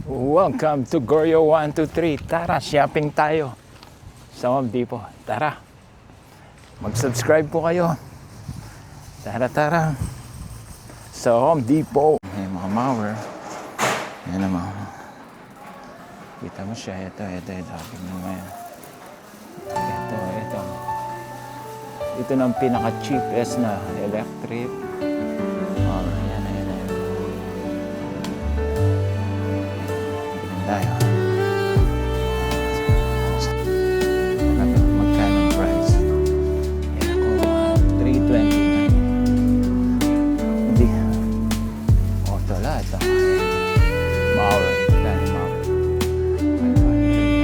Welcome to Goryo 123. Tara, shopping tayo sa Home Depot. Tara, mag-subscribe po kayo. Tara. Sa Home Depot. May mga mower. Yan naman. Kita mo siya. Ito. Tingnan mo yan. Ito. Ito na ang pinaka-cheapest na electric. Ayan. Tayo. Magkano ang price? Yan ako, $329. Hindi. Ito lahat. Mower. Dahil mower.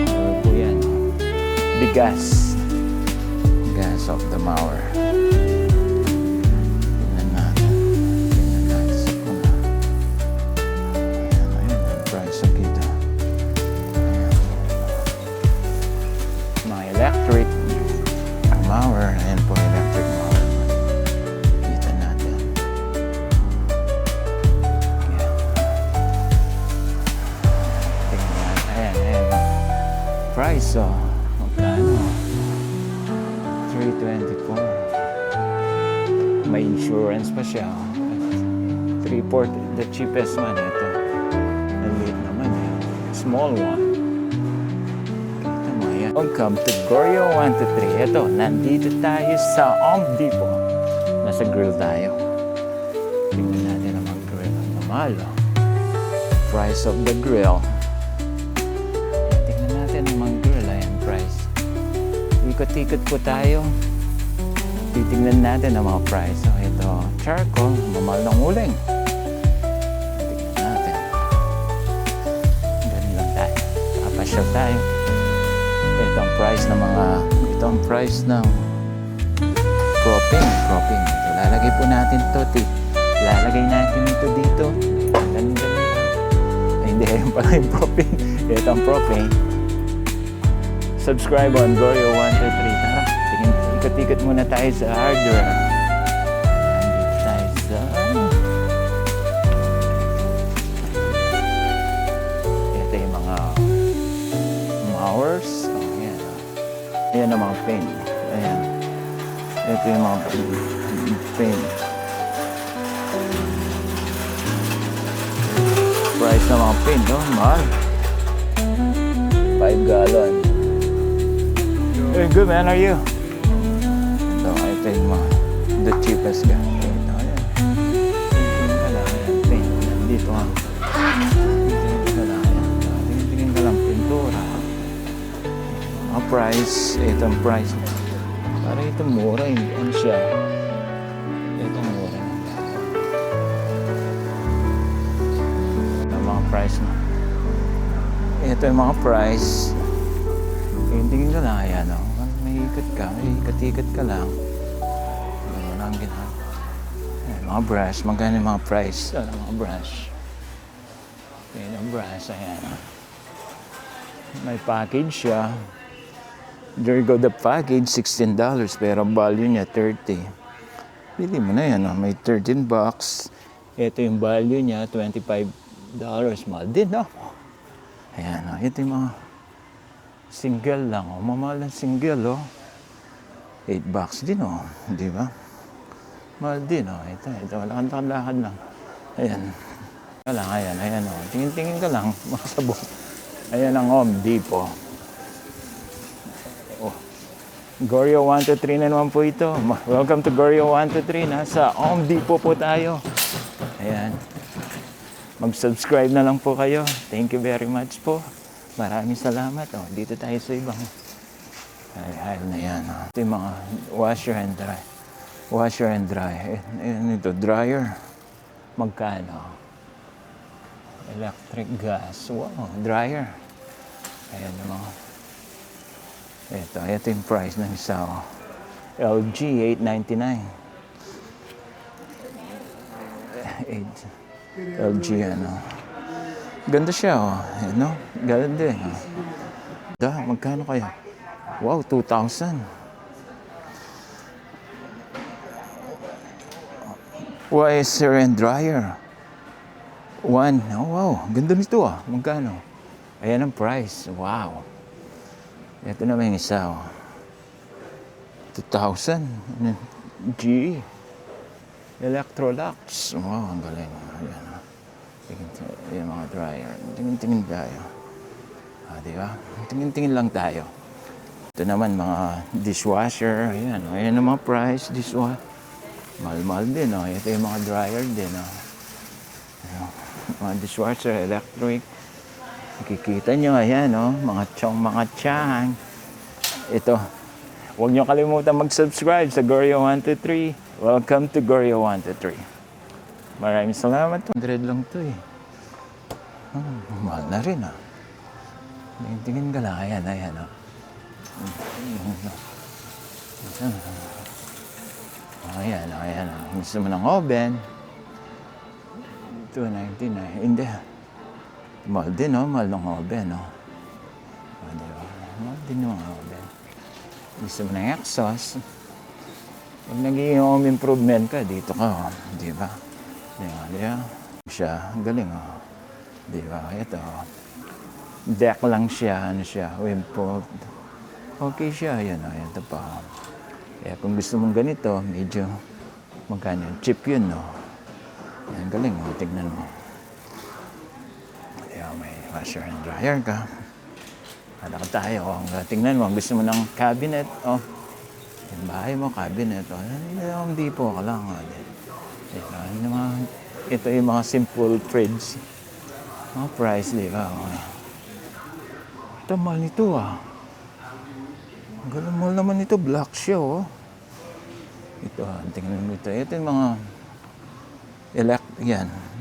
Mower po yan. The gas. Gas of the mower. Tingnan natin sa kuna. Ayan ang price of kita. Electric mower. Ayan po, electric mower. Kita natin. Tingnan natin. Ayan. Price, magkano? $324. May insurance pa siya. 340. The cheapest one. Ito. Maliit naman. Small one. Welcome to Goryo 123. Ito, nandito tayo sa Home Depot. Nasa grill tayo. Tingnan natin ang mga grill. Ang mamalo. Price of the grill. Tingnan natin ang mga grill. Ayan, price. Ikot-ikot po tayo. Titingnan natin ang mga price. So, ito, charcoal. Mamahal ng uling. Tingnan natin. Ganun lang tayo. Kapasyal tayo. Itong price ng cropping. Ito, lalagay po natin ito. Lalagay natin ito dito. Ganun. Hindi, ayun pala yung propane. Itong propane. Subscribe on Goryo 123. Tara, ikot-ikot muna tayo sa hardware. Nandito tayo sa... Ito yung mga mowers. Ayan ang mga pen. Ayan. Ito yung mga pen. Price ng mga pen, no? Mahal. 5 gallon. Hey, good man, are you? Ito yung mga the cheapest guy. Ito, ayan. Pen. Dito nga. Tingin ka lang pintura. Ang price, itong price. Para ito mura, ano siya? Ito mura. Ang mga price mo. Ito yung mga price. Tingin ka lang, ayan o. May ikot ka lang. Ganun ang ginawa. Ayan, mga brush. Magkano yung mga price? Ano, mga brush. Ayan ang brush, ayan. May package siya. There you go, the package, $16, pero value niya, $30. Pili mo na yan, may 13 bucks. Ito yung value niya, $25. Mahal din, no? Ayan, ito yung mga single lang, mamahal ng single, $8 din, di ba? Mahal din, ito, lakad lang. Ayan. Ayan, tingin ka lang, makasabot. Ayan ang Home Depot. Goryo 123 na naman po ito. Welcome to Goryo 123. Nasa Home Depot po tayo. Ayan. Mag-subscribe na lang po kayo. Thank you very much po. Maraming salamat. Dito tayo sa ibang ayan na yan. Ito yung mga washer and dry. Ayan ito, dryer. Magkano? Electric gas. Wow, dryer. Ayan yung mga ito yung price ng isa. LG, $899. LG, Ganda siya, Ganda din. Magkano kaya? Wow, 2,000. Washer and dryer. One. Oh, wow. Ganda nito ah. Magkano? Ayan ang price. Wow. Ito naman yung isa oh. 2,000. GE. Electrolux. Wow, ang galing. Ayan ah. Ayan mga dryer. Tingin-tingin tayo. Di ba? Tingin-tingin lang tayo. Ito naman mga dishwasher. Ayan. Ayan ang mga price. Dishwasher. Mahal-mahal din. Oh. Ito yung mga dryer din. Oh. Ayan. Mga dishwasher, electric. Nakikita nyo. Ayan. Oh. Mga chong, mga tiyang. Ito. Huwag nyo kalimutan mag-subscribe sa Goryo123. Welcome to Goryo123. Maraming salamat. 100 lang to eh. Mahal na rin ah. Tingin ka lang. Ayan, ayan oh. Ayan, ayan. Gusto mo ng oven. 299. Hindi. Mahal din, no? Mahal ng oven, no? Diba? Mahal din yung oven. Gusto mo ng exhaust. Pag naging home improvement ka, dito ka, oh. Diba? Diba? Siya, galing, oh. Diba? Ito, oh. Deck lang siya, ano siya, wimpo. Okay siya, ayan, ayan, ito pa. Kaya kung gusto mong ganito, medyo magkano yun, cheap yun, no? Ayan, galing, oh, tignan mo. Ayan, may washer and dryer ka. Ano tayo, oh, tignan mo, gusto mo ng cabinet, oh. Yung bahay mo, cabinet, oh. Yung dipo ka lang, oh. Ito yung mga simple fridge. Mga price, di ba? Oh. Ito, mahal nito, ah. Ang mahal naman ito, black siya, oh. Ito, tingnan mo ito. Ito yung mga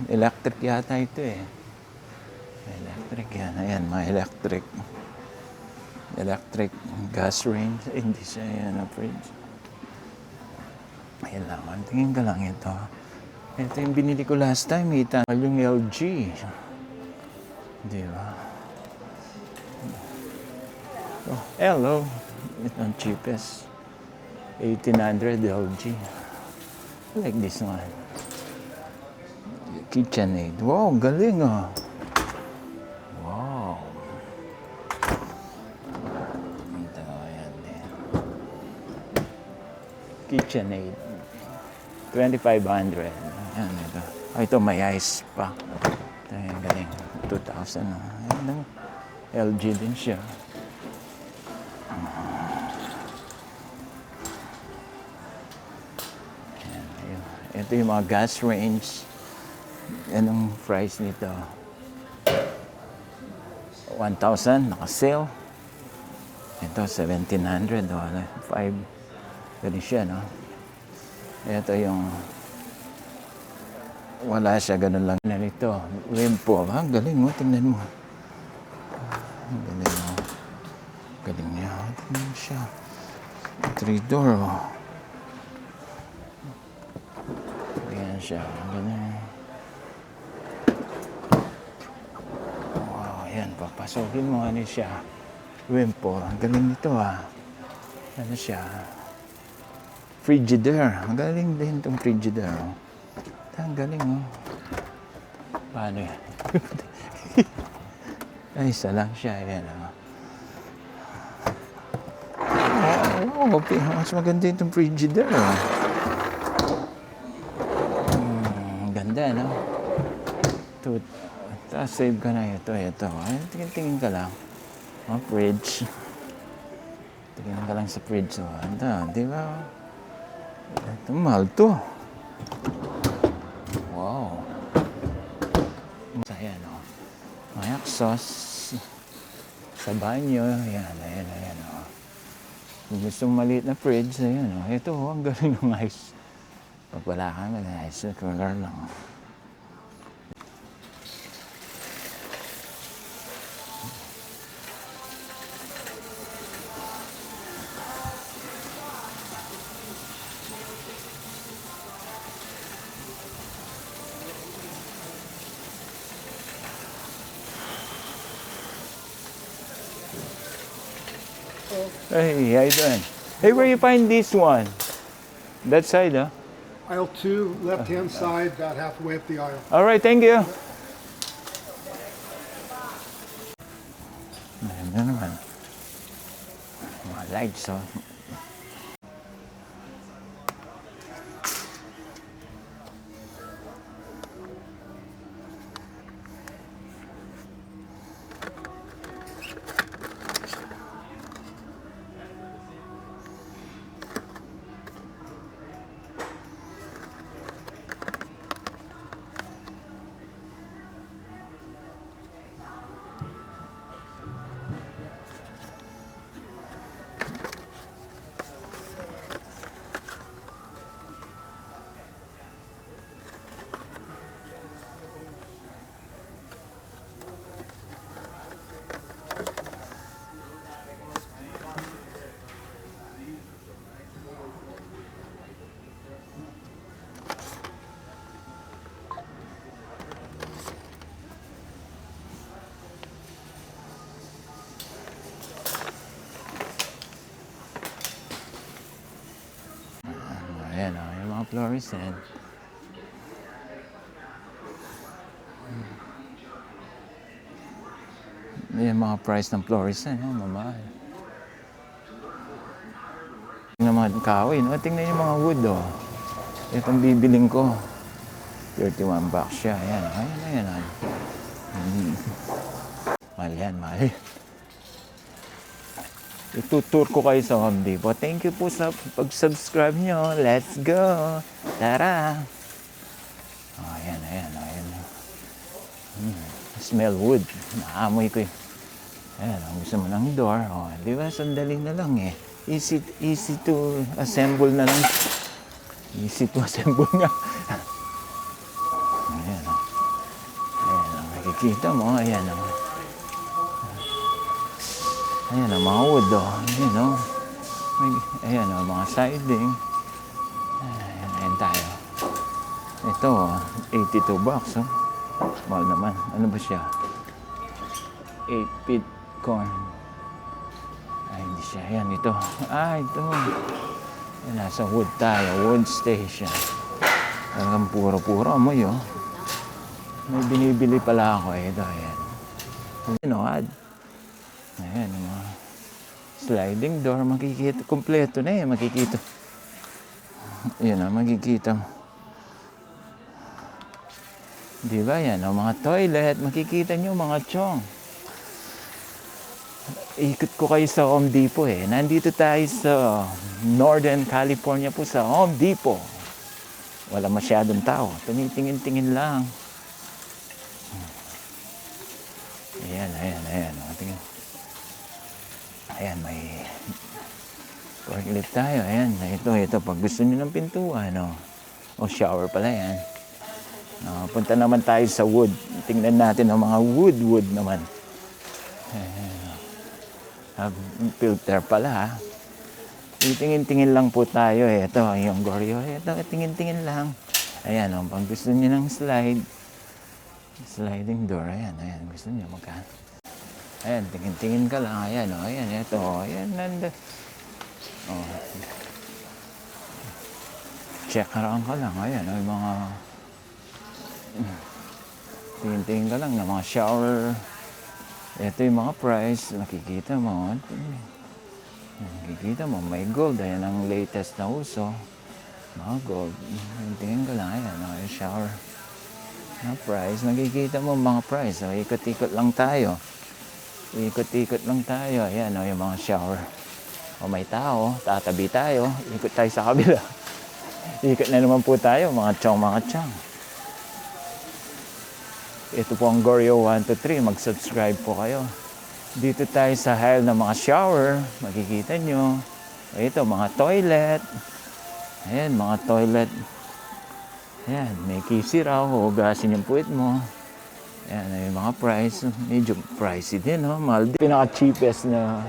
electric yata ito, eh. Electric yan. Ayan, mga electric gas range. Hindi siya yan, fridge. Ayan lang, tingin ka lang ito. Ito yung binili ko last time, ita. Yung LG. Di ba? Oh, hello. Ito ang cheapest. 1800 LG. I like this one. KitchenAid. Wow, galing ah. Wow. Ito, ayan din. KitchenAid. 2,500. Ayan, ito. Oh, ito may ice pa. Ito, ayan, galing. 2,000. Ayan, LG din siya. Ito yung mga gas range. Anong price nito? 1,000, naka-sale. Ito, 1,700. 5. Ganun siya, no? Ito yung wala siya, ganun lang na nito. Wimpo. Ang galing mo, tingnan mo. Ang galing mo. Galing niya. Tingnan siya. 3-door, oh. Siya. Ganyan. Wow, yan. Papasokin mo. Ano siya? Wimpo. Ang galing nito ah. Ano siya? Frigidaire. Ang galing din itong Frigidaire. Oh. Ang galing oh. Paano yan? Ay, isa lang siya. Yan oh. Oh, okay. Mas maganda itong Frigidaire oh. Ganda, no? Save ka na ito. Ay, tingin ka lang. Oh, fridge. Tingin ka lang sa fridge. Oh. Ito, di ba? Ito, mahal to. Wow. Ayan, oh. May exhaust. Sa banyo. Ayan, oh. Kung gusto mong maliit na fridge, ayan, oh. Ito, oh, ang galing ng ice. Pag wala ka, mag-ice cooler lang. Hey, how you doing? Hey, where you find this one? That side, huh? Aisle 2, left-hand side, about halfway up the aisle. All right, thank you. Ayan na naman. Mga lights, oh. Ayan, oh, yung mga fluorescent. Yung mga price ng fluorescent, oh, mamahal. Tingnan mga kahoy, no? Tingnan yung mga wood, oh. Itong bibiling ko. 31 bucks siya. Ayan, ayan, ayan. Mahal yan, mahal. Itutour ko kayo sa Home Depot. Thank you po sa pag-subscribe nyo. Let's go! Tara! Oh, ayan, ayan, ayan. Smell wood. Naamoy ko yun. Ayan, ang gusto mo ng door. Oh, di ba? Sandali na lang eh. Easy to assemble na lang. Easy to assemble nga. Ayan, oh. Ayan, oh. Makikita mo. Ayan, oh. Ayan ang mga wood, oh. Ayan, oh. Ayan, oh, mga siding. Ayan, ayan tayo. Ito, oh, 82 bucks, oh. Mahal naman. Ano ba siya? 8-feet corn. Ay, hindi siya. Ayan, ito. Ah, ito. Ayan, nasa wood tayo. Wood station. Talagang puro-puro amoy, oh. May binibili pala ako, eh. Ito, ayan. Ayan, oh, ayan, mga sliding door, makikita, kompleto na eh, makikita. Ayan, makikita mo. Di ba yan, mga toilet, makikita nyo mga chong. Ikot ko kayo sa Home Depot eh. Nandito tayo sa Northern California po sa Home Depot. Wala masyadong tao, tingin-tingin lang. Ayan, ayan, ayan, tingin. Ayan, may forklift tayo. Ayan, ito. Pag gusto nyo ng pintuan, no? O shower pala yan. Punta naman tayo sa wood. Tingnan natin ang mga wood naman. Ayan, filter pala, ha? Tingin-tingin lang po tayo. Ito, yung Goryo. Ito, tingin-tingin lang. Ayan, pag gusto nyo ng sliding door. Ayan, gusto nyo magkano. Ayan, tingin-tingin ka lang. Ayan, ayan, ito. Ayan, nanda. Oh. Check around ka lang. Ayan, yung mga... Tingin-tingin ka lang ng mga shower. Ito yung mga price. Nakikita mo. Nakikita mo, may gold. Ayan ang latest na uso. Mga gold. Tingin ka lang. Ayan, yung shower. Na price. Nakikita mo mga price. So, ikot-ikot lang tayo. Ikot-ikot lang tayo. Ayan, yung mga shower. O may tao, tatabi tayo. Ikot tayo sa kabila. Ikot na naman po tayo, mga chong. Ito po ang Goryo 123. Mag-subscribe po kayo. Dito tayo sa aisle ng mga shower. Makikita nyo. Ito, mga toilet. Ayan, mga toilet. Ayan, may kisi raw. Hugasin yung puwit mo. Ayan, yung mga price. Medyo pricey din, no? Mahal din. Pinaka-cheapest na...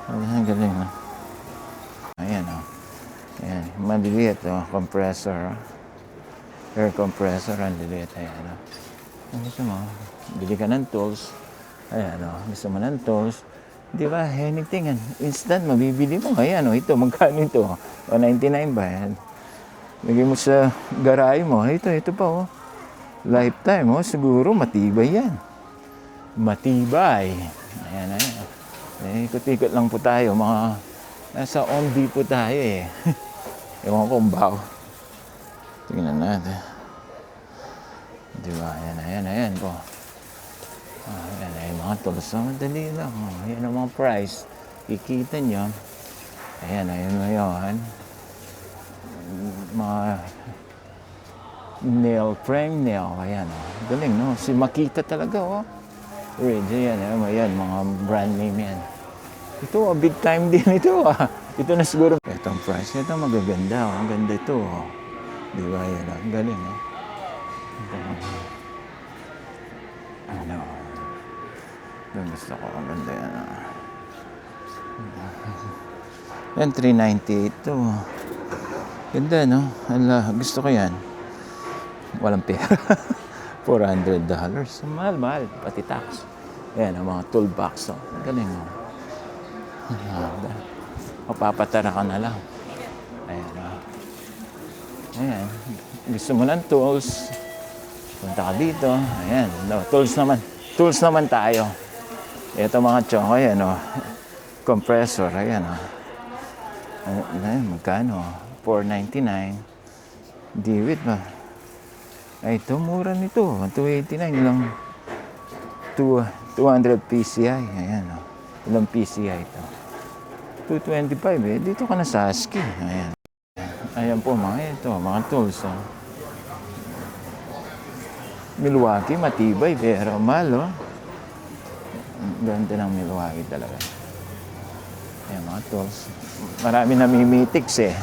Ang galing, no? Ayan, oh. Ayan, maliliit, oh. Compressor, oh. Air compressor, ang liliit. Ayan, oh. Gusto mo, bili ka ng tools. Ayan, oh. Gusto mo ng tools. Di ba, anything, instant, mabibili mo. Ayan, oh. Ito, magkano ito? $199 ba? Ayan. Lagay mo sa garahe mo. Ito pa, oh. Lifetime, oh, siguro matibay yan. Matibay. Ayan, ayan. Ikot-ikot lang po tayo. Nasa Ombi po tayo eh. Ewan ko kung bao. Tingnan natin. Diba? Ayan, ayan, ayan po. Ayan, ayan mga tools. Madali lang. Ayan ang mga price. Kikita nyo. Ayan, ayan ngayon. Mga nail frame nail. Ayan, galing, no? Si Makita talaga, oh. Ridge, ayan, ayan, mga brand name yan. Ito, big time din ito, ah. Ito na siguro. Itong price, ito magaganda, oh. Ang ganda ito, oh. Diba, yan, ang galing, oh. Ito, ano, ito gusto ko, ang ganda yan, ah. Yan, 398 ito. Ganda, no? Ala, gusto ko yan. Walang pera. $400. Mahal, pati tax. Ayan, ang mga toolbox. Oh. Galing, oh. Mapapatara ka na lang. Ayan, oh. Ayan. Gusto mo ng tools. Punta ka dito. Ayan. No, tools naman. Tools naman tayo. Ito mga chong. Ayan, oh. Compressor. Ayan, oh. Ayan, magkano? $499. Diwit ba? Ay, ito, mura nito. $289 lang. 200 PCI. Ayan, oh. Ilang PCI ito? 225 eh. Dito ka na sa ASCII. Ayan. Ayan po, mga tools. Oh. Milwaukee, matibay, pero mahal, oh. Ganda ng Milwaukee talaga. Ayan, mga tools. Marami namimitics eh.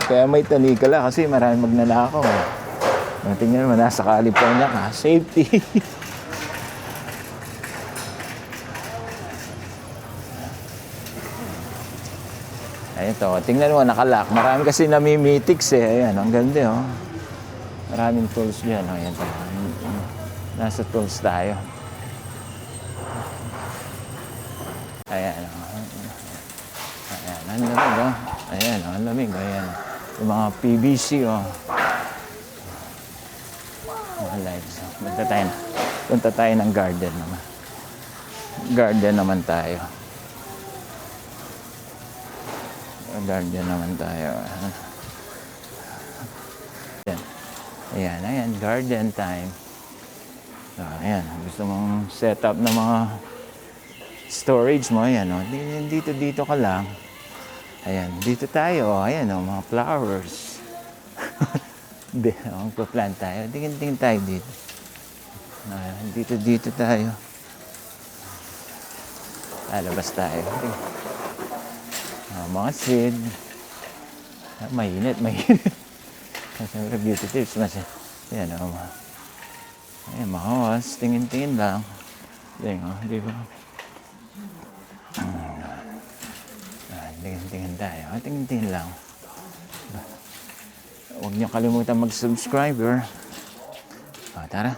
Kaya may tanikala kasi marami magnanakaw. Tingnan mo, nasa California ka. Safety. Ayan to. Tingnan mo, nakalock. Marami kasi namimitics eh. Ayan, ang ganda, oh. Maraming tools dyan. Oh. Ayan to. Nasa tools tayo. Ayan, oh. Ayan, ang lamig, oh. Ayan, ang lamig, ayan. Yung mga PVC, oh. Mga lights, oh. Punta tayo ng garden naman. Garden naman tayo. Garden naman tayo. Ayan, ayan, garden time. So, ayan, gusto mong set up ng mga storage mo, ayan, oh. Dito ka lang. Ayan, dito tayo, ayan, oh, mga flowers. Magpa-plant tayo. Tingin tayo dito. Ayan, dito tayo. Lalabas tayo. Mga seed. Mainit. Siyempre, beauty tips. Ayan, oh. Ayan, mga host. Tingin lang. Ayan, oh, di ba? Tingin tayo. Tingin lang. Huwag niyo kalimutan mag-subscribe. Tara.